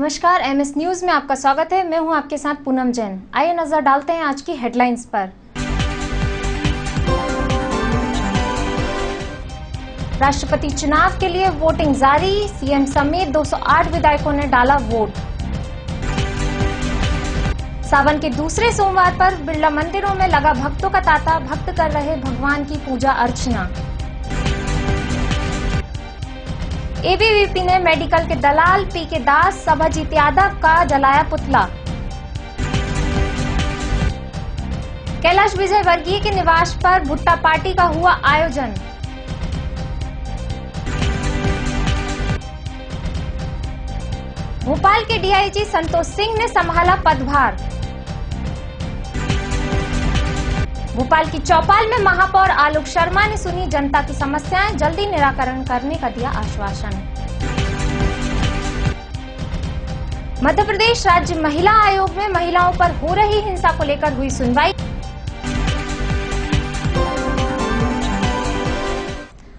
नमस्कार, MS news में आपका स्वागत है। मैं हूं आपके साथ पूनम जैन। आइए नजर डालते हैं आज की हेडलाइंस पर। राष्ट्रपति चुनाव के लिए वोटिंग जारी, सीएम समेत 208 विधायकों ने डाला वोट। सावन के दूसरे सोमवार पर बिरला मंदिरों में लगा भक्तों का तांता, भक्त कर रहे भगवान की पूजा अर्चना। एबीवीपी ने मेडिकल के दलाल पीके दास, सभाजीत यादव का जलाया पुतला। कैलाश विजयवर्गीय के निवास पर भुट्टा पार्टी का हुआ आयोजन। भोपाल के डीआईजी संतोष सिंह ने संभाला पदभार। भोपाल की चौपाल में महापौर आलोक शर्मा ने सुनी जनता की समस्याएं, जल्दी निराकरण करने का दिया आश्वासन। मध्य प्रदेश राज्य महिला आयोग में महिलाओं पर हो रही हिंसा को लेकर हुई सुनवाई।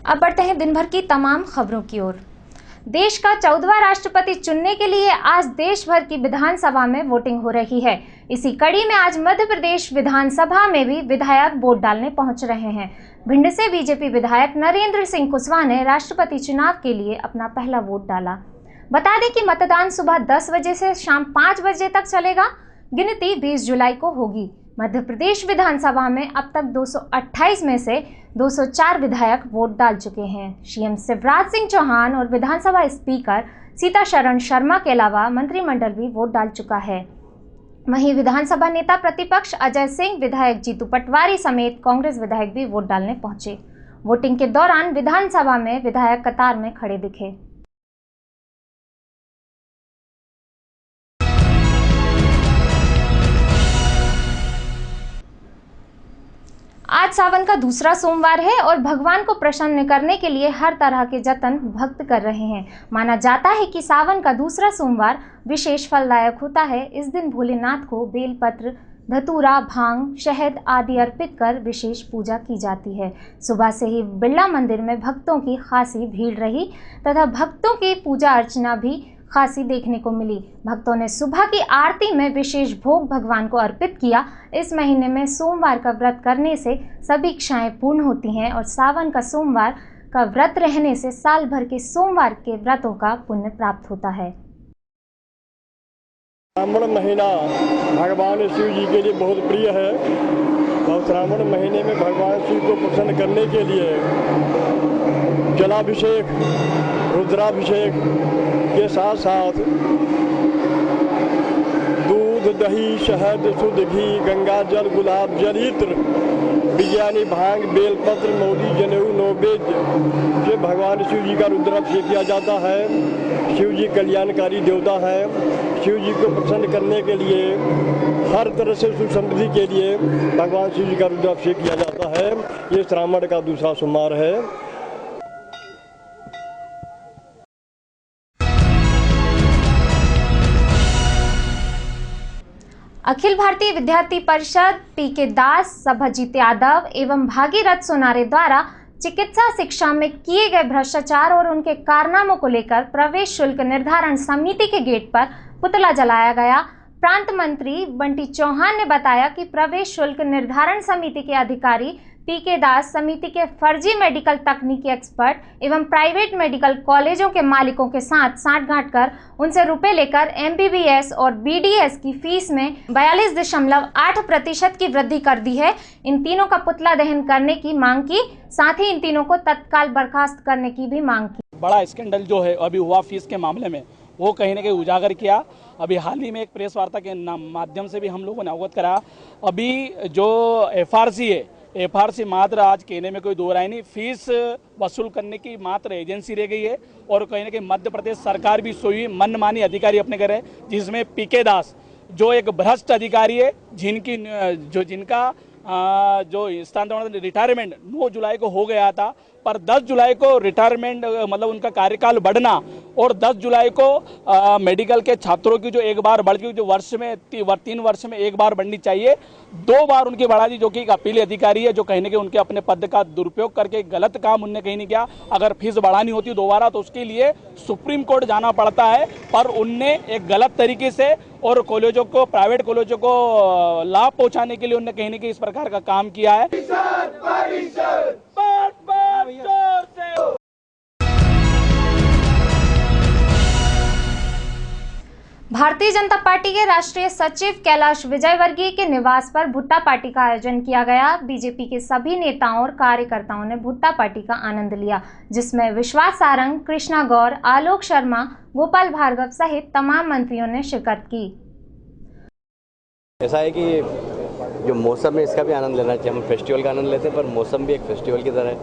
अब बढ़ते हैं दिन भर की तमाम खबरों की ओर। देश का 14वां राष्ट्रपति चुनने के लिए आज देश भर की विधानसभा में वोटिंग हो रही है। इसी कड़ी में आज मध्य प्रदेश विधानसभा में भी विधायक वोट डालने पहुंच रहे हैं। भिंड से बीजेपी विधायक नरेंद्र सिंह कुशवाहा ने राष्ट्रपति चुनाव के लिए अपना पहला वोट डाला। बता दें कि मतदान सुबह 10 बजे से शाम 5 बजे तक चलेगा। गिनती 20 जुलाई को होगी। मध्य प्रदेश विधानसभा में अब तक 228 में से 204 विधायक वोट डाल चुके हैं। सीएम शिवराज सिंह चौहान और विधानसभा स्पीकर सीताशरण शर्मा के अलावा मंत्रिमंडल भी वोट डाल चुका है। वहीं विधानसभा नेता प्रतिपक्ष अजय सिंह, विधायक जीतू पटवारी समेत कांग्रेस विधायक भी वोट डालने पहुंचे। वोटिंग के दौरान विधानसभा में विधायक कतार में खड़े दिखे। आज सावन का दूसरा सोमवार है और भगवान को प्रसन्न करने के लिए हर तरह के जतन भक्त कर रहे हैं। माना जाता है कि सावन का दूसरा सोमवार विशेष फलदायक होता है। इस दिन भोलेनाथ को बेलपत्र, धतूरा, भांग, शहद आदि अर्पित कर विशेष पूजा की जाती है। सुबह से ही बिरला मंदिर में भक्तों की खासी भीड़ रही तथा भक्तों की पूजा अर्चना भी खासी देखने को मिली। भक्तों ने सुबह की आरती में विशेष भोग भगवान को अर्पित किया। इस महीने में सोमवार का व्रत करने से सभी इच्छाएं पूर्ण होती हैं और सावन का सोमवार का व्रत रहने से साल भर के सोमवार के व्रतों का पुण्य प्राप्त होता है। श्रावण महीना भगवान शिव जी के लिए बहुत प्रिय है और श्रावण महीने में भगवान शिव को प्रसन्न करने के लिए जलाभिषेक, रुद्राभिषेक के साथ साथ दूध, दही, शहद, शुद्ध घी, गंगा जल, गुलाब जल, इत्र, बिरयानी, भांग, बेलपत्र, मौली, जनेऊ, नैवेद्य से भगवान शिव जी का रुद्राभिषेक किया जाता है। शिव जी कल्याणकारी देवता है। शिव जी को प्रसन्न करने के लिए, हर तरह से सुख समृद्धि के लिए भगवान शिव जी का रुद्राभिषेक किया जाता है। ये श्रावण का दूसरा सोमवार है। अखिल भारतीय विद्यार्थी परिषद, पीके दास, सभाजीत यादव एवं भागीरथ सोनारे द्वारा चिकित्सा शिक्षा में किए गए भ्रष्टाचार और उनके कारनामों को लेकर प्रवेश शुल्क निर्धारण समिति के गेट पर पुतला जलाया गया। प्रांत मंत्री बंटी चौहान ने बताया कि प्रवेश शुल्क निर्धारण समिति के अधिकारी पीके दास समिति के फर्जी मेडिकल तकनीकी एक्सपर्ट एवं प्राइवेट मेडिकल कॉलेजों के मालिकों के साथ सांठगांठ कर उनसे रुपए लेकर एमबीबीएस और बीडीएस की फीस में 42.8% की वृद्धि कर दी है। इन तीनों का पुतला दहन करने की मांग की, साथ ही इन तीनों को तत्काल बर्खास्त करने की भी मांग की। बड़ा स्कैंडल जो है अभी हुआ फीस के मामले में, वो कहीं न कहीं उजागर किया। अभी हाल ही में एक प्रेस वार्ता के माध्यम से भी हम लोगों ने अवगत करा। अभी जो एफआरसी है, एफआरसी मात्र आज कहने में कोई दो राय नहीं, फीस वसूल करने की मात्र एजेंसी रह गई है और कहीं ना कहीं मध्य प्रदेश सरकार भी सोई मनमानी अधिकारी अपने घर है, जिसमें पीके दास जो एक भ्रष्ट अधिकारी है, जिनका जो स्थानांतरण रिटायरमेंट 9 जुलाई को हो गया था, पर 10 जुलाई को रिटायरमेंट मतलब उनका कार्यकाल बढ़ना और 10 जुलाई को मेडिकल के छात्रों की जो एक बार बढ़ चुकी, जो वर्ष में 3 वर्ष में एक बार बढ़नी चाहिए, 2 बार उनकी बढ़ा दी, जो कि एक अपील अधिकारी है जो कहीं ना कहीं उनके अपने पद का दुरुपयोग करके गलत काम उनने कहीं नहीं किया। अगर फीस बढ़ानी होती दोबारा तो उसके लिए सुप्रीम कोर्ट जाना पड़ता है, पर उनने एक गलत तरीके से और कॉलेजों को, प्राइवेट कॉलेजों को लाभ पहुंचाने के लिए उनने कहीं ना कहीं इस प्रकार का काम किया है। भारतीय जनता पार्टी के राष्ट्रीय सचिव कैलाश विजयवर्गीय के निवास पर भुट्टा पार्टी का आयोजन किया गया। बीजेपी के सभी नेताओं और कार्यकर्ताओं ने भुट्टा पार्टी का आनंद लिया, जिसमें विश्वास सारंग, कृष्णा गौर, आलोक शर्मा, गोपाल भार्गव सहित तमाम मंत्रियों ने शिरकत की। ऐसा है कि जो मौसम है इसका भी आनंद लेना चाहिए। हम फेस्टिवल का आनंद लेते हैं, पर मौसम भी एक फेस्टिवल की तरह है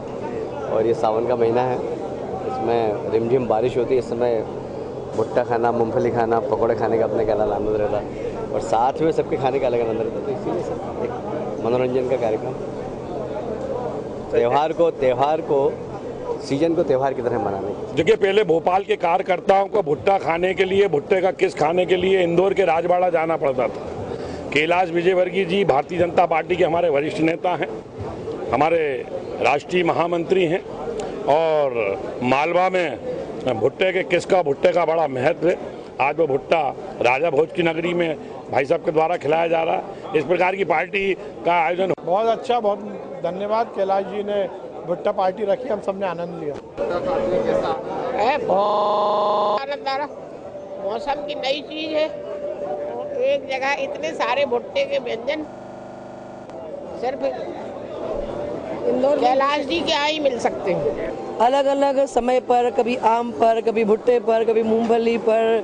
और ये सावन का महीना है, इसमें रिमझिम बारिश होती है। इस समय भुट्टा खाना, मूंगफली खाना, पकौड़े खाने का अपने का अलग आनंद रहता है और साथ में सबके खाने का अलग आनंद रहता है। तो इसीलिए सब एक मनोरंजन का कार्यक्रम, त्यौहार को सीजन को त्यौहार की तरह मनाने की। देखिए, पहले भोपाल के कार्यकर्ताओं को भुट्टा खाने के लिए, भुट्टे का किस खाने के लिए इंदौर के राजवाड़ा जाना पड़ता था। कैलाश विजयवर्गीय जी भारतीय जनता पार्टी के हमारे वरिष्ठ नेता हैं, हमारे राष्ट्रीय महामंत्री हैं और मालवा में भुट्टे के किसका, भुट्टे का बड़ा महत्व है। आज वो भुट्टा राजा भोज की नगरी में भाई साहब के द्वारा खिलाया जा रहा है। इस प्रकार की पार्टी का आयोजन बहुत अच्छा, बहुत धन्यवाद। कैलाश जी ने भुट्टा पार्टी रखी, हम सबने आनंद लिया। बहुत आनंद आ रहा, मौसम की नई चीज है। एक जगह इतने सारे भुट्टे के व्यंजन सिर्फ इंदौर कैलाश जी के यहाँ ही मिल सकते हैं। अलग अलग समय पर, कभी आम पर, कभी भुट्टे पर, कभी मूंगफली पर।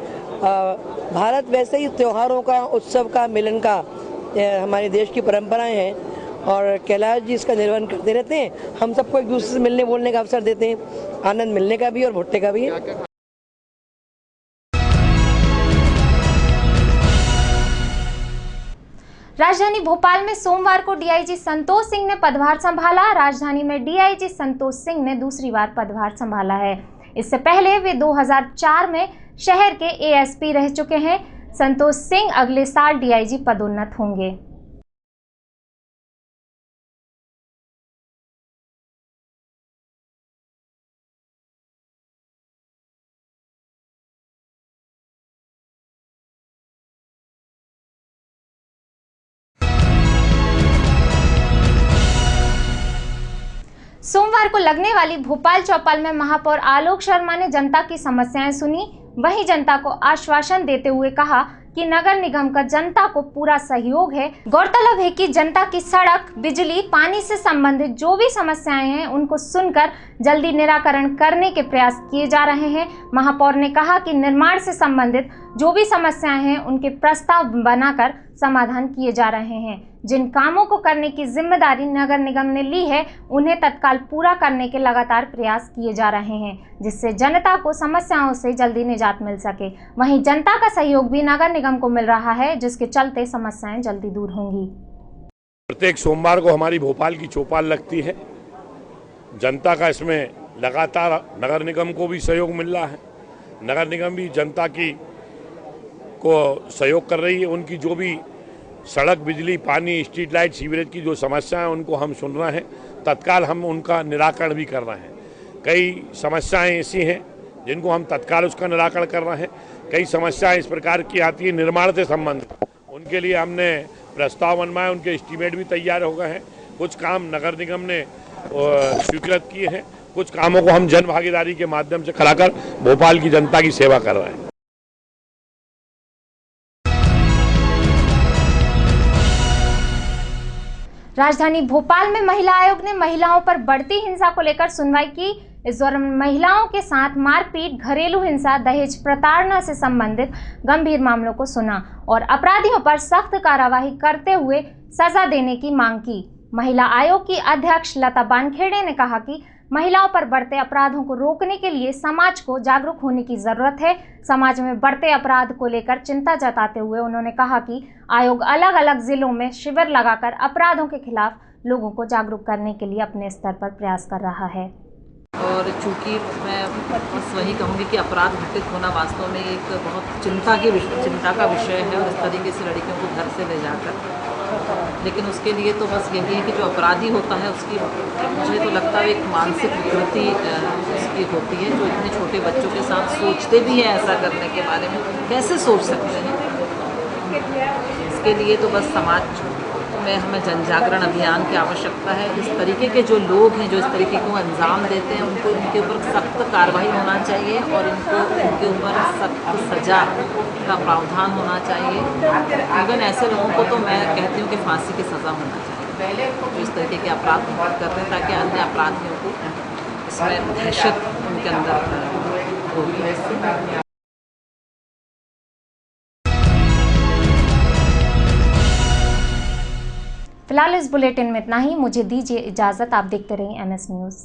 भारत वैसे ही त्योहारों का, उत्सव का, मिलन का हमारे देश की परंपराएं हैं और कैलाश जी इसका निर्वहन करते रहते हैं। हम सबको एक दूसरे से मिलने बोलने का अवसर देते हैं, आनंद मिलने का भी और भुट्टे का भी। राजधानी भोपाल में सोमवार को डीआईजी संतोष सिंह ने पदभार संभाला। राजधानी में डीआईजी संतोष सिंह ने दूसरी बार पदभार संभाला है। इससे पहले वे 2004 में शहर के एएसपी रह चुके हैं। संतोष सिंह अगले साल डीआईजी पदोन्नत होंगे। सोमवार को लगने वाली भोपाल चौपाल में महापौर आलोक शर्मा ने जनता की समस्याएं सुनी। वहीं जनता को आश्वासन देते हुए कहा कि नगर निगम का जनता को पूरा सहयोग है। गौरतलब है कि जनता की सड़क, बिजली, पानी से संबंधित जो भी समस्याएं हैं उनको सुनकर जल्दी निराकरण करने के प्रयास किए जा रहे हैं। महापौर ने कहा कि निर्माण से संबंधित जो भी समस्याएं हैं उनके प्रस्ताव बनाकर समाधान किए जा रहे हैं। जिन कामों को करने की जिम्मेदारी नगर निगम ने ली है उन्हें तत्काल पूरा करने के लगातार प्रयास किए जा रहे हैं, जिससे जनता को समस्याओं से जल्दी निजात मिल सके। वहीं जनता का सहयोग भी नगर निगम को मिल रहा है, जिसके चलते समस्याएं जल्दी दूर होंगी। प्रत्येक सोमवार को हमारी भोपाल की चौपाल लगती है। जनता का इसमें लगातार नगर निगम को भी सहयोग मिल रहा है। नगर निगम भी जनता की को सहयोग कर रही है। उनकी जो भी सड़क, बिजली, पानी, स्ट्रीट लाइट, सीवरेज की जो समस्याएं हैं उनको हम सुन रहे हैं, तत्काल हम उनका निराकरण भी कर रहे हैं। कई समस्याएं ऐसी हैं जिनको हम तत्काल उसका निराकरण कर रहे हैं। कई समस्याएं इस प्रकार की आती है निर्माण से संबंधित, उनके लिए हमने प्रस्ताव बनवाए, उनके एस्टीमेट भी तैयार हो गए हैं। कुछ काम नगर निगम ने स्वीकृत किए हैं, कुछ कामों को हम जन भागीदारी के माध्यम से कराकर भोपाल की जनता की सेवा कर रहे हैं। राजधानी भोपाल में महिला आयोग ने महिलाओं पर बढ़ती हिंसा को लेकर सुनवाई की। इस दौरान महिलाओं के साथ मारपीट, घरेलू हिंसा, दहेज प्रताड़ना से संबंधित गंभीर मामलों को सुना और अपराधियों पर सख्त कार्रवाई करते हुए सजा देने की मांग की। महिला आयोग की अध्यक्ष लता बानखेड़े ने कहा कि महिलाओं पर बढ़ते अपराधों को रोकने के लिए समाज को जागरूक होने की जरूरत है। समाज में बढ़ते अपराध को लेकर चिंता जताते हुए उन्होंने कहा कि आयोग अलग अलग जिलों में शिविर लगाकर अपराधों के खिलाफ लोगों को जागरूक करने के लिए अपने स्तर पर प्रयास कर रहा है। और चूँकि मैं बस वही कहूँगी कि अपराध घटित होना वास्तव में एक बहुत चिंता का विषय है, और इस तरीके से लड़कियों को घर से ले जाकर, लेकिन उसके लिए तो बस यही है कि जो अपराधी होता है उसकी, मुझे तो लगता है एक मानसिक विकृति उसकी होती है, जो इतने छोटे बच्चों के साथ सोचते भी हैं ऐसा करने के बारे में, कैसे सोच सकते हैं। इसके लिए तो बस समाज में हमें जन जागरण अभियान की आवश्यकता है। इस तरीके के जो लोग हैं जो इस तरीके को अंजाम देते हैं, उनको इनके ऊपर सख्त कार्रवाई होना चाहिए, और इनके ऊपर सख्त सजा का प्रावधान होना चाहिए। इवन ऐसे लोगों को तो मैं कहती हूँ कि फांसी की सज़ा होना चाहिए जो इस तरीके के अपराध करते हैं, ताकि अन्य अपराधियों को इसमें दहशत उनके अंदर होगी। फिलहाल इस बुलेटिन में इतना ही। मुझे दीजिए इजाज़त। आप देखते रहिए MS न्यूज़।